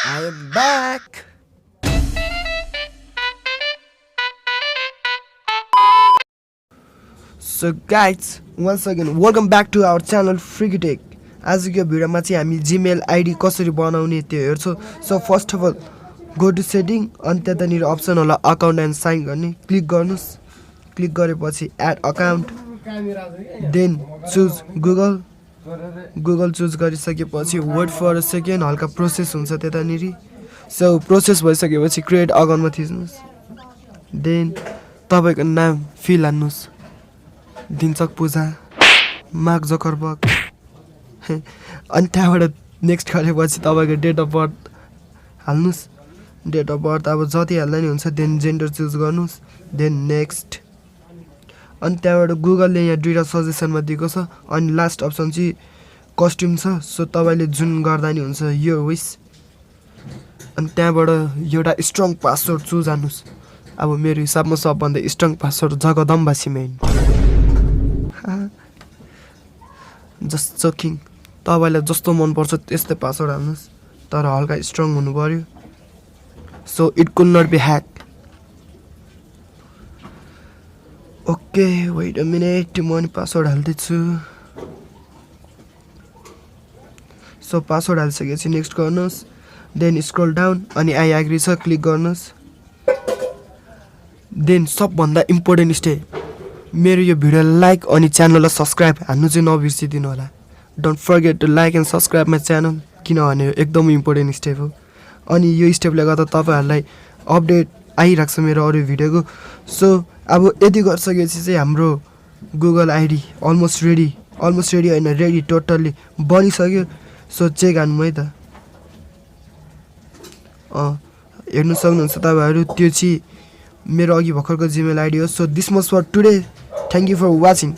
I am back. So guys, once again welcome back to our channel Freaky Tech. आजको भिडियोमा चाहिँ हामी Gmail ID कसरी बनाउने त्यो हेर्छौं. So first of all go to setting अनि त्यतानिर अप्सन होला अकाउन्ट एन्ड साइन गर्ने क्लिक गर्नुस्. क्लिक गरेपछि add account then choose Google choose गरिसकेपछि वेट फर अ सेकेन्ड हल्का प्रोसेस हुन्छ त्यतानिर. सो प्रोसेस भइसकेपछि क्रिएट अकाउन्टमा थिच्नुस्. देन तपाईको नाम फिल हाल्नुस्. दिनचक पूजा मार्क जकरबर्ग अनि त्यहाँबाट नेक्स्ट गरेपछि तपाईको डेट अफ बर्थ हाल्नुस्. डेट अफ बर्थ अब जति हाल्दा नि हुन्छ. देन जेन्डर चुज गर्नुस्. देन नेक्स्ट अनि त्यहाँबाट गुगलले यहाँ दुईटा सजेसनमा दिएको छ अनि लास्ट अप्सन चाहिँ कस्ट्युम छ. सो तपाईले जुन गर्दा नि हुन्छ यो विश. अनि त्यहाँबाट एउटा स्ट्रङ पासवर्ड चुज हाल्नुस्. अब मेरो हिसाबमा सबभन्दा strong password Jagadamba cement. Just choking. तपाईलाई जस्तो मन पर्छ त्यस्तै पासवर्ड हाल्नुस् तर हल्का स्ट्रङ हुनु पर्यो. So it could not be hack. Okay wait a minute म नि पासवर्ड हाल्दैछु. सो पासवर्ड हालिसकेपछि नेक्स्ट गर्नुस्. देन स्क्रोल डाउन अनि आई एग्री छ क्लिक गर्नुस्. देन सबभन्दा इम्पोर्टेन्ट स्टेप मेरो यो भिडियो लाइक अनि च्यानललाई सब्स्क्राइब हान्नु चाहिँ नबिर्सिदिनु होला. Don't forget to like and subscribe my channel किनभने एकदमै इम्पोर्टेन्ट स्टेप हो. अनि यो स्टेपले गर्दा तपाईहरुलाई अपडेट आइरहेको छ मेरो अरू भिडियोको. सो अब यति गरिसकेपछि चाहिँ हाम्रो गुगल आईडी अलमोस्ट रेडी होइन रेडी टोटल्ली बनिसक्यो. सो चेक हान्नु है त. हेर्नु सक्नुहुन्छ तपाईहरु त्यो चाहिँ मेरो अघि भर्खरको जीमेल आईडी हो. So this much for today. Thank you for watching.